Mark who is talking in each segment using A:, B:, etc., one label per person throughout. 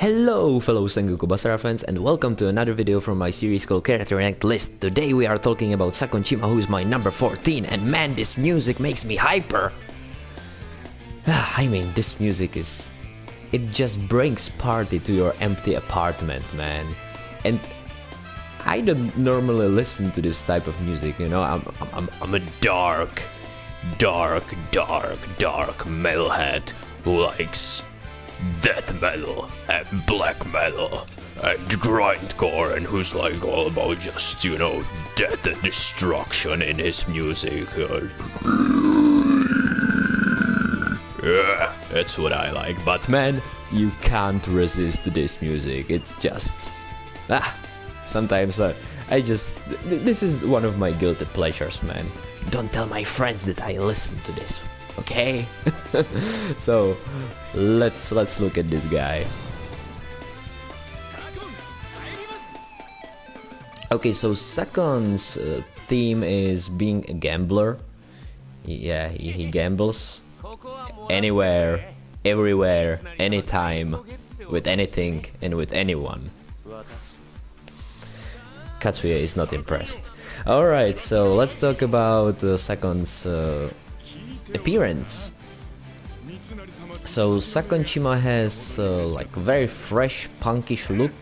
A: Hello fellow Sengoku Basara fans and welcome to another video from my series called Character Ranked List. Today we are talking about Sakon Shima, who is my number 14, and man, this music makes me hyper! I mean, this music is... it just brings party to your empty apartment, man. And I don't normally listen to this type of music, you know, I'm a dark metalhead who likes death metal and black metal and grindcore, and who's like all about just, you know, death and destruction in his music. Yeah, that's what I like. But man, you can't resist this music. It's just sometimes I just this is one of my guilty pleasures, man. Don't tell my friends that I listen to this, okay? So let's look at this guy. Okay, so Sakon's theme is being a gambler. Yeah, he gambles anywhere, everywhere, anytime, with anything and with anyone. Katsuya is not impressed. Alright, so let's talk about Sakon's appearance. So Sakon Shima has like very fresh, punkish look,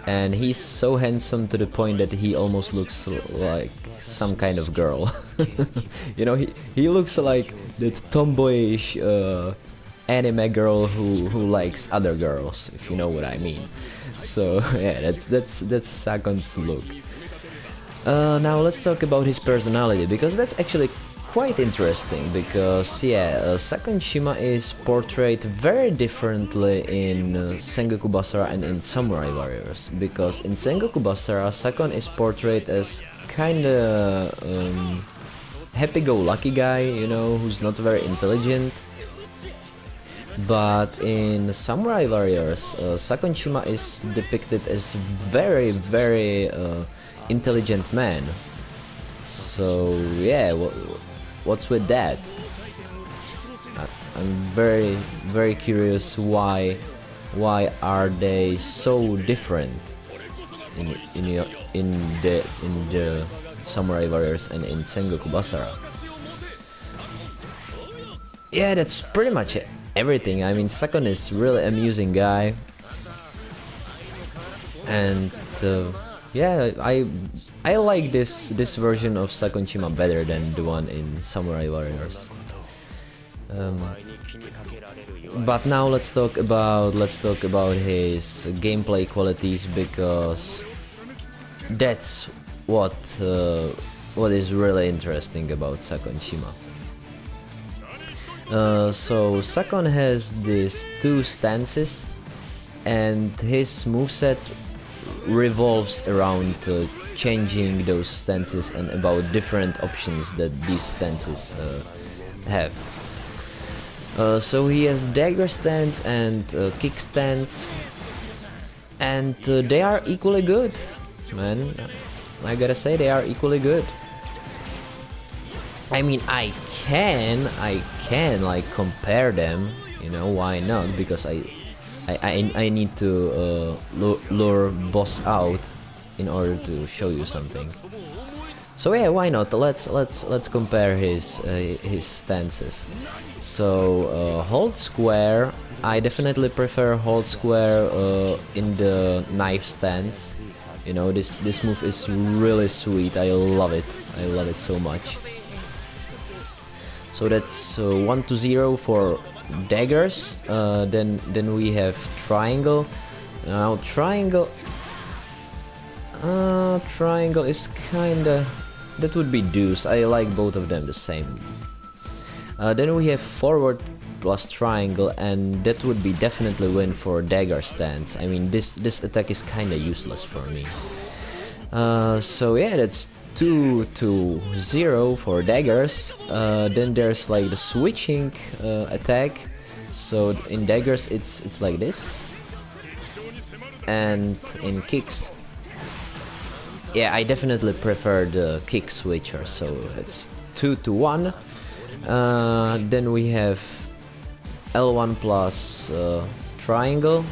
A: and he's so handsome to the point that he almost looks like some kind of girl. You know, he looks like that tomboyish anime girl who likes other girls, if you know what I mean. So yeah, that's Sakon's look. Now let's talk about his personality, because that's actually quite interesting, because yeah, Sakon Shima is portrayed very differently in Sengoku Basara and in Samurai Warriors. Because in Sengoku Basara, Sakon is portrayed as kinda happy-go-lucky guy, you know, who's not very intelligent. But in Samurai Warriors, Sakon Shima is depicted as very intelligent man. So yeah, what's with that? I'm very curious why are they so different in the Samurai Warriors and in Sengoku Basara. Yeah, that's pretty much everything. I mean, Sakon is really amusing guy, and yeah, I like this version of Sakon Shima better than the one in Samurai Warriors. But now let's talk about his gameplay qualities, because that's what is really interesting about Sakon Shima. So Sakon has these two stances, and his moveset revolves around changing those stances and about different options that these stances have. So he has dagger stance and kick stance, and they are equally good, man. I gotta say, they are equally good. I mean, I can like compare them, you know, why not? Because I need to lure boss out in order to show you something. So yeah, why not? Let's compare his stances. So hold square. I definitely prefer hold square in the knife stance. You know, this move is really sweet. I love it. I love it so much. So that's 1-0 for daggers. Then we have triangle. Now triangle is kinda, that would be deuce. I like both of them the same. Then we have forward plus triangle, and that would be definitely win for dagger stance. I mean, this attack is kinda useless for me. So yeah, that's 2-0 for daggers. Then there's like the switching attack. So in daggers it's like this, and in kicks, yeah, I definitely prefer the kick switcher. So it's 2-1. Then we have L1 plus triangle,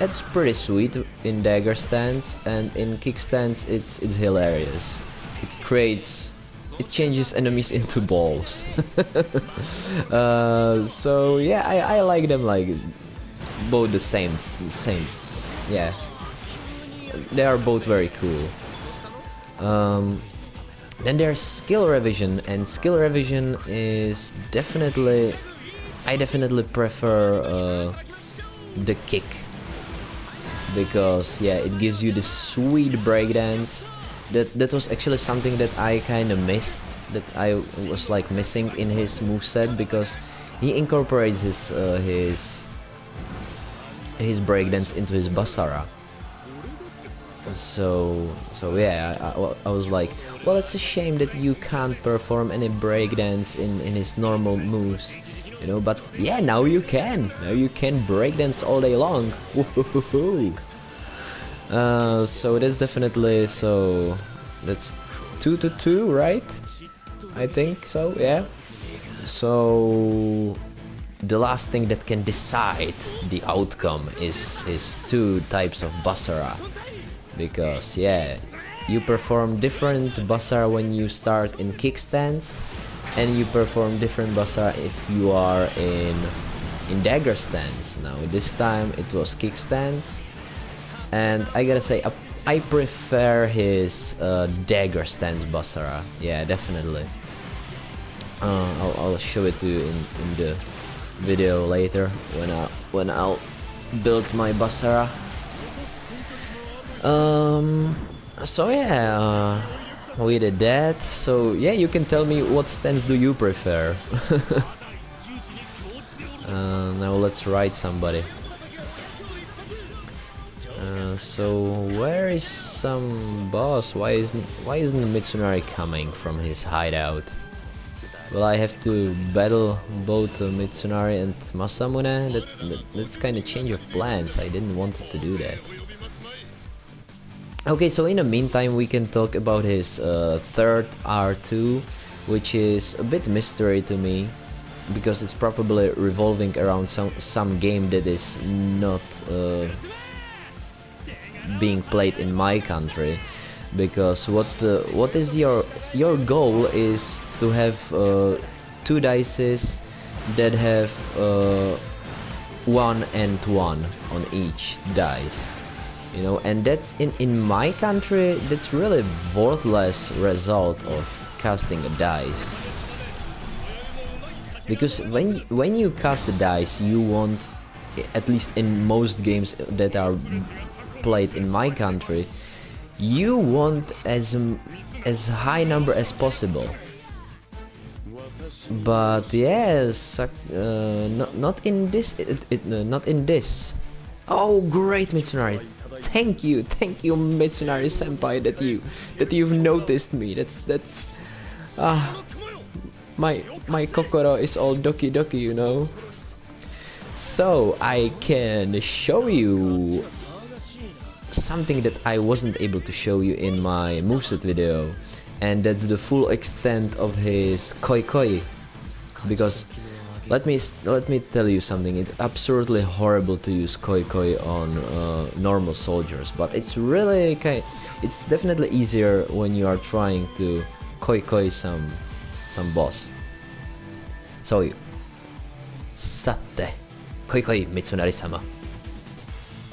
A: it's pretty sweet in dagger stance, and in kick stance it's hilarious. It changes enemies into balls. So yeah, I like them like both the same. Yeah, they are both very cool. Then there's skill revision, and skill revision is I definitely prefer the kick, because yeah, it gives you this sweet breakdance. That was actually something that I kind of missed, that I was like missing in his moveset, because he incorporates his breakdance into his Basara. So yeah, I was like, well, it's a shame that you can't perform any breakdance in his normal moves, you know, but yeah, now you can breakdance all day long. So that's definitely, so that's 2-2, right? I think so, yeah. So the last thing that can decide the outcome is his 2 types of Basara, because yeah, you perform different Basara when you start in kick stance, and you perform different Basara if you are in dagger stance. Now this time it was kick stance, and I gotta say I prefer his dagger stance Basara. Yeah, definitely. I'll show it to you in the video later when I'll build my Basara. So yeah, we did that. So yeah, you can tell me what stance do you prefer. Now let's ride somebody. So where is some boss? Why isn't the Mitsunari coming from his hideout? Well, I have to battle both Mitsunari and Masamune. That's kind of change of plans. I didn't want to do that. Okay, so in the meantime we can talk about his third R2, which is a bit mystery to me, because it's probably revolving around some game that is not being played in my country. Because what is your goal is to have 2 dices that have 1 and 1 on each dice, you know, and that's in my country, that's really worthless result of casting a dice, because when you cast a dice, you want, at least in most games that are played in my country, you want as high number as possible. But yes, not in this. Not in this. Oh, great, Mitsunari! Thank you, Mitsunari Senpai, that you've noticed me. That's my kokoro is all doki doki, you know. So I can show you something that I wasn't able to show you in my moveset video, and that's the full extent of his koi koi. Because let me tell you something, it's absolutely horrible to use koi koi on normal soldiers, but it's definitely easier when you are trying to koi koi some boss. So Sate koi koi Mitsunari-sama,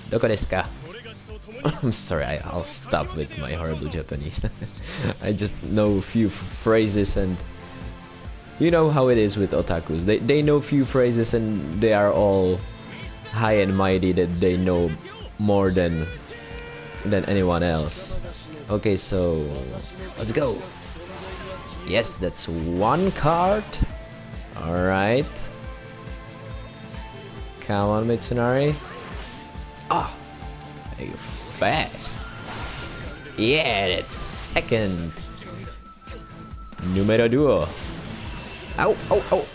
A: doko desu ka? I'm sorry, I'll stop with my horrible Japanese. I just know a few phrases, and you know how it is with otakus. They know few phrases and they are all high and mighty that they know more than anyone else. Okay, so let's go. Yes, that's 1 card. Alright. Come on, Mitsunari. Ah! You're fast. Yeah, that's 2nd. Numero 2. Ow, ow, ow.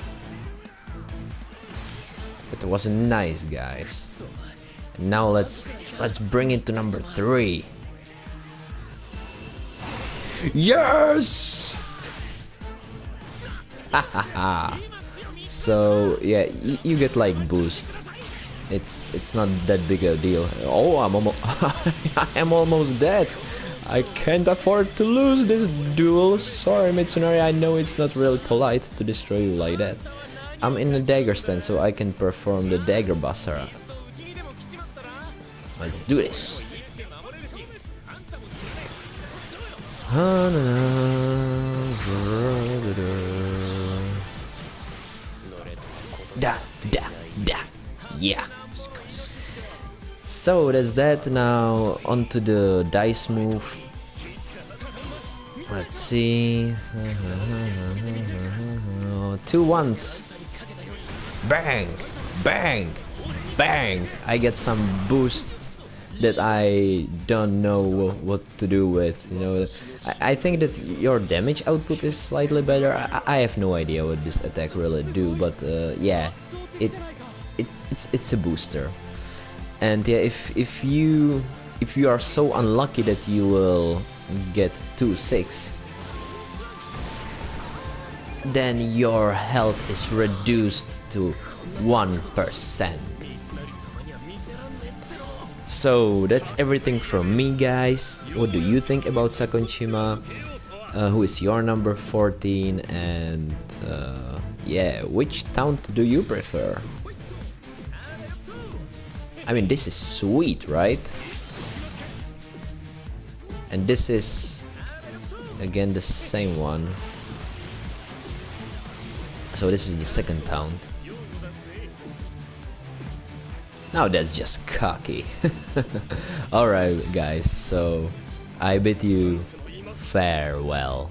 A: That was nice, guys. And now let's bring it to number 3. Yes! Hahaha. So yeah, you get like boost. it's not that big a deal. Oh, I'm almost I'm almost dead. I can't afford to lose this duel. Sorry, Mitsunari, I know it's not really polite to destroy you like that. I'm in a dagger stand, so I can perform the dagger Basara. Let's do this. Da, da, da. Yeah. So that's that. Now onto the dice move. Let's see. 2 ones. Bang, bang, bang. I get some boost that I don't know what to do with. You know, I think that your damage output is slightly better. I have no idea what this attack really do, but yeah, it's a booster. And yeah, if you are so unlucky that you will get 2-6, then your health is reduced to 1%. So that's everything from me, guys. What do you think about Sakon Shima? Who is your number 14? And yeah, which taunt do you prefer? I mean, this is sweet, right? And this is again the same one. So this is the second taunt. Now that's just cocky. Alright guys, so I bid you farewell.